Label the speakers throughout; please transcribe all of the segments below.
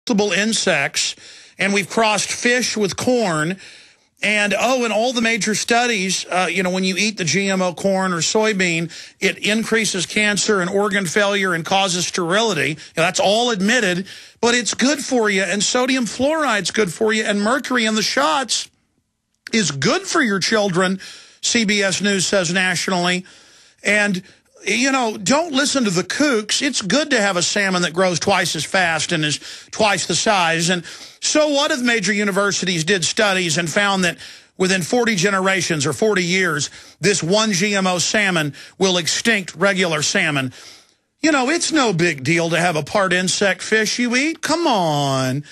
Speaker 1: multiple insects, and we've crossed fish with corn. And in all the major studies, when you eat the GMO corn or soybean, it increases cancer and organ failure and causes sterility. That's all admitted, but it's good for you. And sodium fluoride's good for you. And mercury in the shots is good for your children, CBS News says nationally. And don't listen to the kooks. It's good to have a salmon that grows twice as fast and is twice the size. And so what if major universities did studies and found that within 40 generations or 40 years, this one GMO salmon will extinct regular salmon? It's no big deal to have a part insect fish you eat. Come on.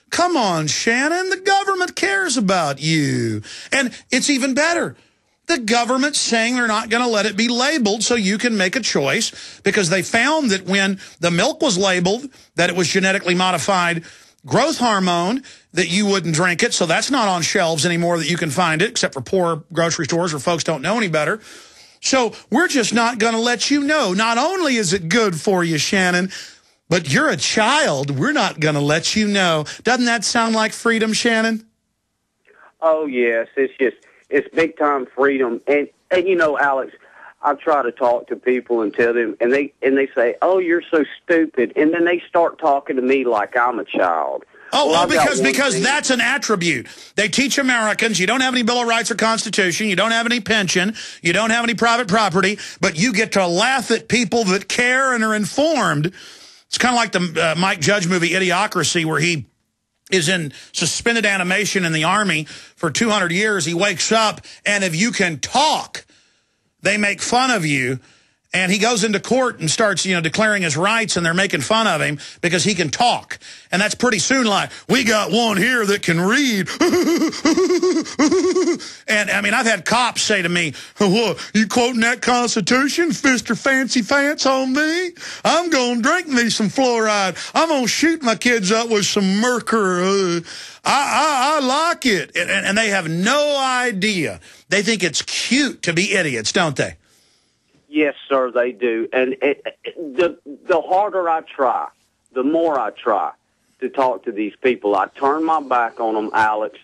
Speaker 1: Come on, Shannon. The government cares about you. And it's even better. The government's saying they're not going to let it be labeled so you can make a choice, because they found that when the milk was labeled that it was genetically modified growth hormone, that you wouldn't drink it. So that's not on shelves anymore that you can find it, except for poor grocery stores where folks don't know any better. So we're just not going to let you know. Not only is it good for you, Shannon, but you're a child. We're not going to let you know. Doesn't that sound like freedom, Shannon?
Speaker 2: Oh, yes. It's big-time freedom. And Alex, I try to talk to people and tell them, and they say, oh, you're so stupid. And then they start talking to me like I'm a child.
Speaker 1: Because that's an attribute. They teach Americans you don't have any Bill of Rights or Constitution, you don't have any pension, you don't have any private property, but you get to laugh at people that care and are informed. It's kind of like the Mike Judge movie Idiocracy, where he is in suspended animation in the Army for 200 years. He wakes up, and if you can talk, they make fun of you. And he goes into court and starts, declaring his rights, and they're making fun of him because he can talk. And that's pretty soon like, we got one here that can read. And, I've had cops say to me, what, you quoting that Constitution, Mr. Fancy Pants on me? I'm going to drink me some fluoride. I'm going to shoot my kids up with some mercury. I like it. And they have no idea. They think it's cute to be idiots, don't they?
Speaker 2: Yes, sir, they do. And the harder I try, the more I try to talk to these people. I turn my back on them, Alex,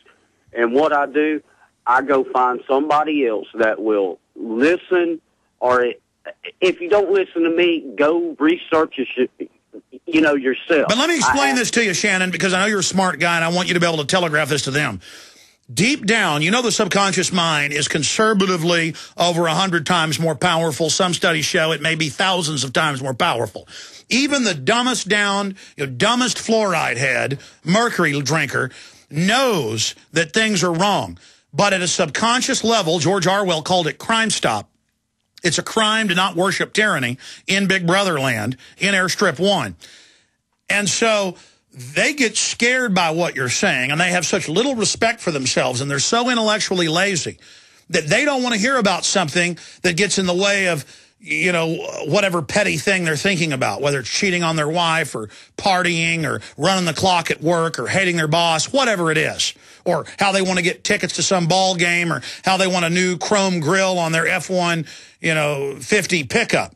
Speaker 2: and what I do, I go find somebody else that will listen, or if you don't listen to me, go research yourself.
Speaker 1: But let me explain this to you, Shannon, because I know you're a smart guy, and I want you to be able to telegraph this to them. Deep down, the subconscious mind is conservatively over 100 times more powerful. Some studies show it may be thousands of times more powerful. Even the dumbest dumbest fluoride head, mercury drinker, knows that things are wrong. But at a subconscious level, George Orwell called it crime stop. It's a crime to not worship tyranny in Big Brother land, in Airstrip 1. And so they get scared by what you're saying, and they have such little respect for themselves, and they're so intellectually lazy that they don't want to hear about something that gets in the way of, whatever petty thing they're thinking about, whether it's cheating on their wife or partying or running the clock at work or hating their boss, whatever it is, or how they want to get tickets to some ball game, or how they want a new chrome grill on their F-150 pickup.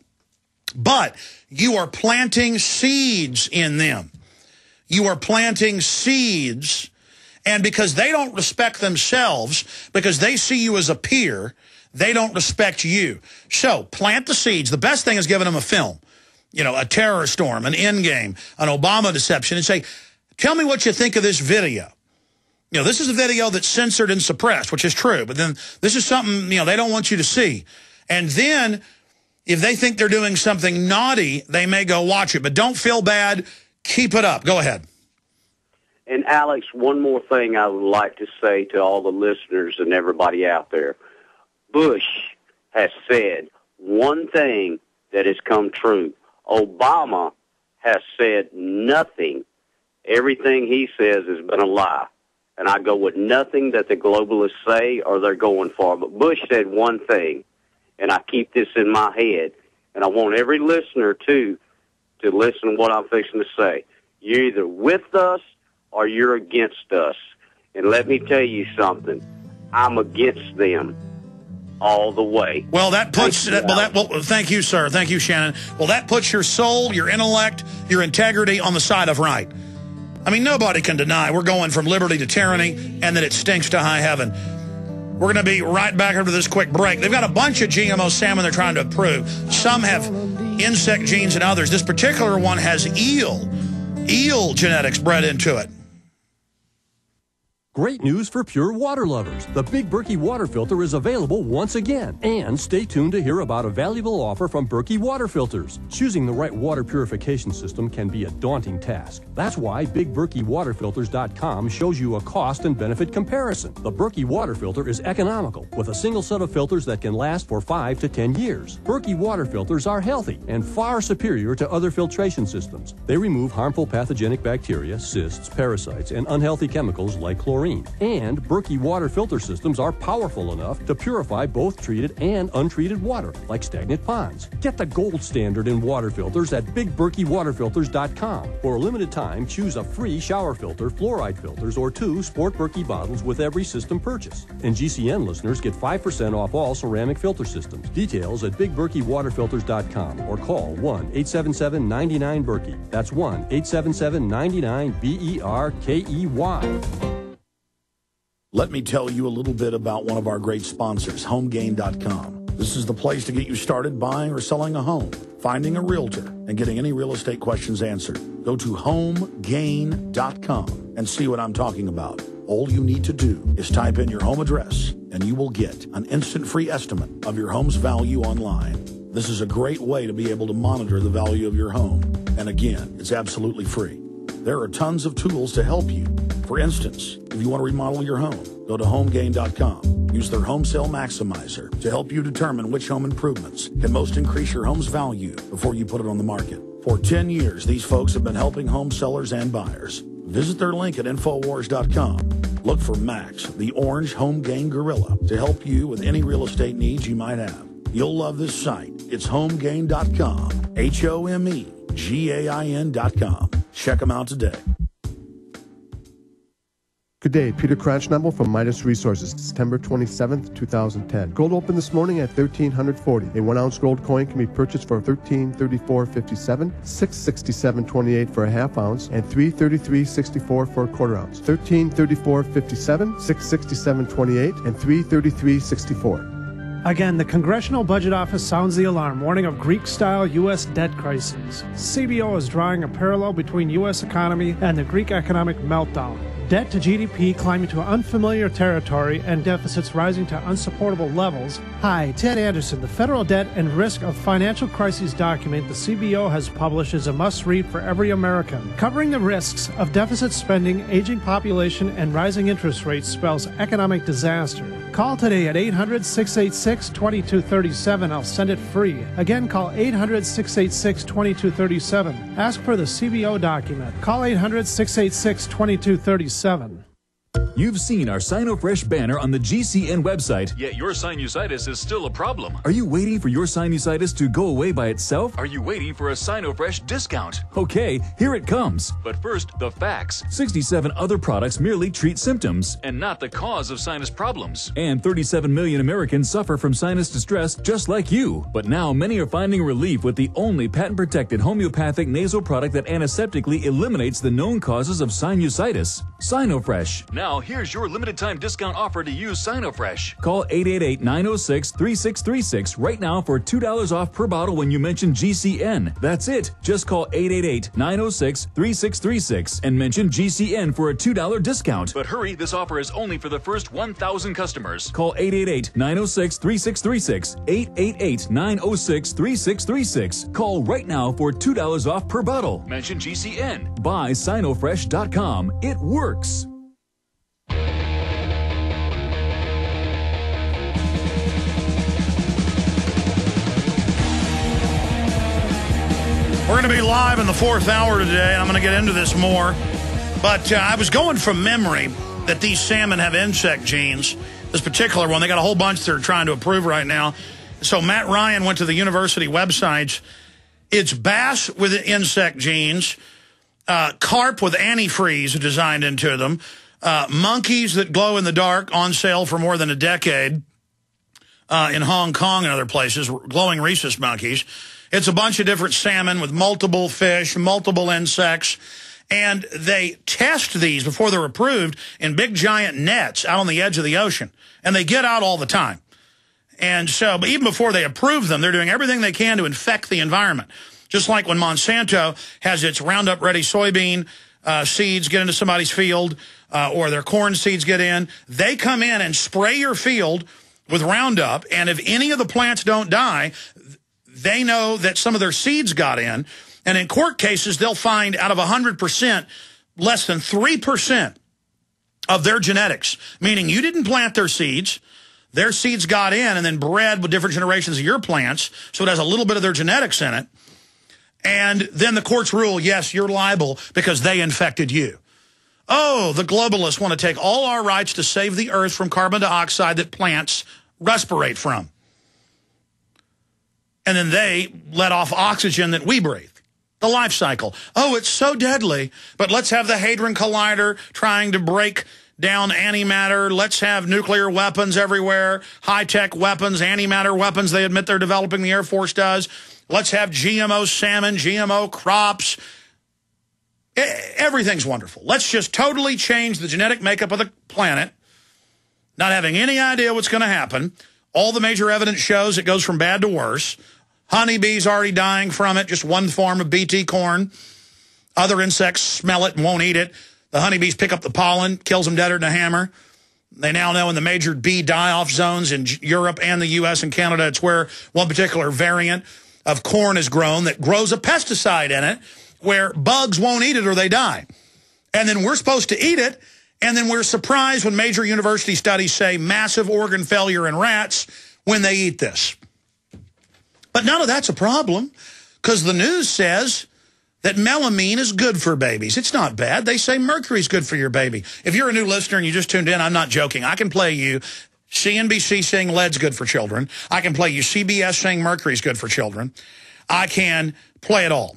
Speaker 1: But you are planting seeds in them. You are planting seeds, and because they don't respect themselves, because they see you as a peer, they don't respect you. So plant the seeds. The best thing is giving them a film, a terror storm, an Endgame, an Obama deception, and say, tell me what you think of this video. This is a video that's censored and suppressed, which is true, but then this is something, they don't want you to see. And then if they think they're doing something naughty, they may go watch it, but don't feel bad. Keep it up. Go ahead.
Speaker 2: And, Alex, one more thing I would like to say to all the listeners and everybody out there. Bush has said one thing that has come true. Obama has said nothing. Everything he says has been a lie. And I go with nothing that the globalists say or they're going for. But Bush said one thing, and I keep this in my head. And I want every listener, too, to listen to what I'm fixing to say. You're either with us or you're against us. And let me tell you something. I'm against them all the way.
Speaker 1: Well, that puts thank you, sir. Thank you, Shannon. Well, that puts your soul, your intellect, your integrity on the side of right. I mean, nobody can deny we're going from liberty to tyranny and that it stinks to high heaven. We're going to be right back after this quick break. They've got a bunch of GMO salmon they're trying to approve. Some have insect genes and others. This particular one has eel genetics bred into it.
Speaker 3: Great news for pure water lovers. The Big Berkey water filter is available once again. And stay tuned to hear about a valuable offer from Berkey Water Filters. Choosing the right water purification system can be a daunting task. That's why BigBerkeyWaterFilters.com shows you a cost and benefit comparison. The Berkey water filter is economical, with a single set of filters that can last for 5 to 10 years. Berkey water filters are healthy and far superior to other filtration systems. They remove harmful pathogenic bacteria, cysts, parasites, and unhealthy chemicals like chlorine. And Berkey water filter systems are powerful enough to purify both treated and untreated water, like stagnant ponds. Get the gold standard in water filters at BigBerkeyWaterFilters.com. For a limited time, choose a free shower filter, fluoride filters, or 2 Sport Berkey bottles with every system purchase. And GCN listeners get 5% off all ceramic filter systems. Details at BigBerkeyWaterFilters.com or call 1-877-99-BERKEY. That's 1-877-99-BERKEY.
Speaker 1: Let me tell you a little bit about one of our great sponsors, HomeGain.com. This is the place to get you started buying or selling a home, finding a realtor, and getting any real estate questions answered. Go to HomeGain.com and see what I'm talking about. All you need to do is type in your home address, and you will get an instant free estimate of your home's value online. This is a great way to be able to monitor the value of your home. And again, it's absolutely free. There are tons of tools to help you. For instance, if you want to remodel your home, go to HomeGain.com. Use their Home Sale Maximizer to help you determine which home improvements can most increase your home's value before you put it on the market. For 10 years, these folks have been helping home sellers and buyers. Visit their link at Infowars.com. Look for Max, the orange Home Gain Gorilla, to help you with any real estate needs you might have. You'll love this site. It's HomeGain.com. HomeGain.com. Check them out today.
Speaker 4: Good day, Peter Cronschnabel from Midas Resources, September 27th, 2010. Gold opened this morning at $1,340. A 1-ounce gold coin can be purchased for $1334.57, $667.28 for a half ounce, and $333.64 for a quarter ounce. $1334.57, $667.28, and $333.64.
Speaker 5: Again, the Congressional Budget Office sounds the alarm, warning of Greek-style U.S. debt crises. CBO is drawing a parallel between U.S. economy and the Greek economic meltdown. Debt to GDP climbing to unfamiliar territory and deficits rising to unsupportable levels. Hi, Ted Anderson. The Federal Debt and Risk of Financial Crises document the CBO has published is a must-read for every American. Covering the risks of deficit spending, aging population, and rising interest rates spells economic disaster. Call today at 800-686-2237. I'll send it free. Again, call 800-686-2237. Ask for the CBO document. Call 800-686-2237.
Speaker 6: You've seen our SinoFresh banner on the GCN website, yet your sinusitis is still a problem. Are you waiting for your sinusitis to go away by itself? Are you waiting for a SinoFresh discount? Okay, here it comes. But first, the facts. 67 other products merely treat symptoms and not the cause of sinus problems. And 37 million Americans suffer from sinus distress just like you. But now many are finding relief with the only patent-protected homeopathic nasal product that antiseptically eliminates the known causes of sinusitis. SinoFresh. Now, here's your limited time discount offer to use SinoFresh. Call 888-906-3636 right now for $2 off per bottle when you mention GCN. That's it. Just call 888-906-3636 and mention GCN for a $2 discount. But hurry, this offer is only for the first 1,000 customers. Call 888-906-3636. 888-906-3636. Call right now for $2 off per bottle. Mention GCN. Buy SinoFresh.com. It works.
Speaker 1: We're going to be live in the 4th hour today, and I'm going to get into this more. But I was going from memory that these salmon have insect genes. This particular one, they got a whole bunch they're trying to approve right now. So Matt Ryan went to the university websites. It's bass with insect genes, carp with antifreeze designed into them, monkeys that glow in the dark on sale for more than a decade in Hong Kong and other places, glowing rhesus monkeys. It's a bunch of different salmon with multiple fish, multiple insects, And they test these before they're approved in big giant nets out on the edge of the ocean. And they get out all the time. And so, but even before they approve them, they're doing everything they can to infect the environment. Just like when Monsanto has its Roundup Ready soybean seeds get into somebody's field, or their corn seeds get in, they come in and spray your field with Roundup, and if any of the plants don't die, they know that some of their seeds got in, and in court cases, they'll find out of 100%, less than 3% of their genetics, meaning you didn't plant their seeds got in and then bred with different generations of your plants, so it has a little bit of their genetics in it, and then the courts rule, yes, you're liable because they infected you. Oh, the globalists want to take all our rights to save the earth from carbon dioxide that plants respirate from. And then they let off oxygen that we breathe. The life cycle. Oh, it's so deadly, but let's have the Hadron Collider trying to break down antimatter. Let's have nuclear weapons everywhere, high-tech weapons, antimatter weapons they admit they're developing, the Air Force does. Let's have GMO salmon, GMO crops. Everything's wonderful. Let's just totally change the genetic makeup of the planet, not having any idea what's going to happen. All the major evidence shows it goes from bad to worse. Honeybees already dying from it, just one form of BT corn. Other insects smell it and won't eat it. The honeybees pick up the pollen, kills them deader than a hammer. They now know in the major bee die-off zones in Europe and the U.S. and Canada, it's where one particular variant of corn is grown that grows a pesticide in it where bugs won't eat it or they die. And then we're supposed to eat it, and then we're surprised when major university studies say massive organ failure in rats when they eat this. But none of that's a problem, because the news says that melamine is good for babies. It's not bad. They say mercury's good for your baby. If you're a new listener and you just tuned in, I'm not joking. I can play you CNBC saying lead's good for children. I can play you CBS saying mercury's good for children. I can play it all.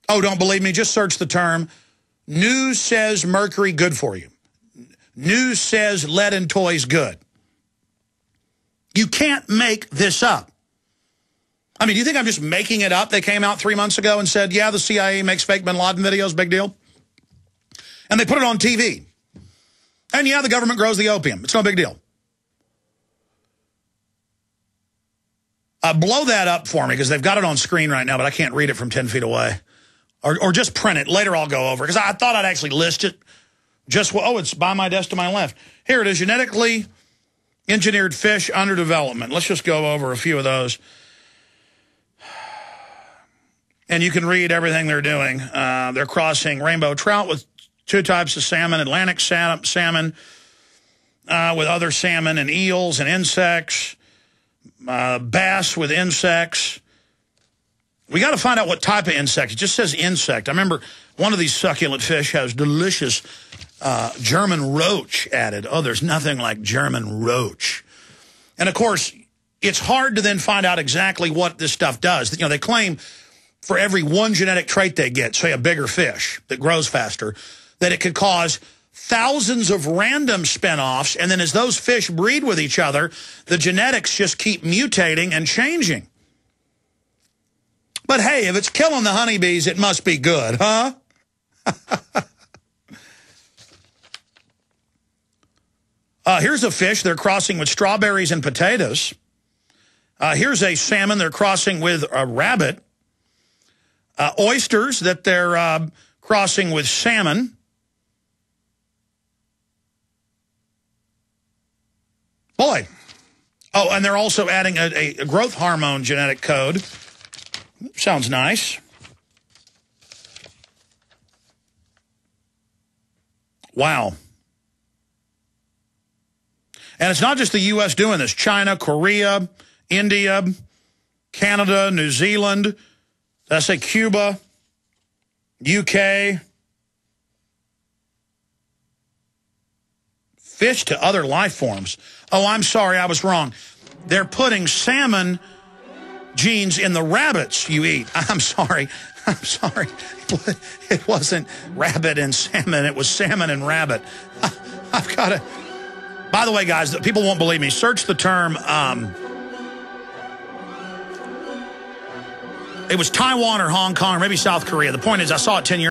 Speaker 1: Oh, don't believe me? Just search the term, news says mercury good for you. News says lead in toys good. You can't make this up. I mean, do you think I'm just making it up? They came out 3 months ago and said, yeah, the CIA makes fake bin Laden videos, big deal. And they put it on TV. And yeah, the government grows the opium. It's no big deal. Blow that up for me, because they've got it on screen right now, but I can't read it from 10 feet away. Or just print it. Later I'll go over, because I thought I'd actually list it. Oh, it's by my desk to my left. Here it is, genetically engineered fish under development. Let's just go over a few of those. And you can read everything they're doing. They're crossing rainbow trout with 2 types of salmon, Atlantic salmon with other salmon and eels and insects, bass with insects. We got to find out what type of insect. It just says insect. I remember one of these succulent fish has delicious German roach added. Oh, there's nothing like German roach. And, of course, it's hard to then find out exactly what this stuff does. You know, they claim for every one genetic trait they get, say a bigger fish that grows faster, that it could cause thousands of random spinoffs, and then as those fish breed with each other, the genetics just keep mutating and changing. But hey, if it's killing the honeybees, it must be good, huh? Here's a fish they're crossing with strawberries and potatoes. Here's a salmon they're crossing with a rabbit. Oysters that they're crossing with salmon. Boy. Oh, and they're also adding a growth hormone genetic code. Sounds nice. Wow. And it's not just the U.S. doing this. China, Korea, India, Canada, New Zealand, did I say Cuba, UK. Fish to other life forms. Oh, I'm sorry, I was wrong. They're putting salmon genes in the rabbits you eat. I'm sorry. It wasn't rabbit and salmon. It was salmon and rabbit. I've got to... By the way, guys, people won't believe me. Search the term... It was Taiwan or Hong Kong or maybe South Korea. The point is I saw it 10 years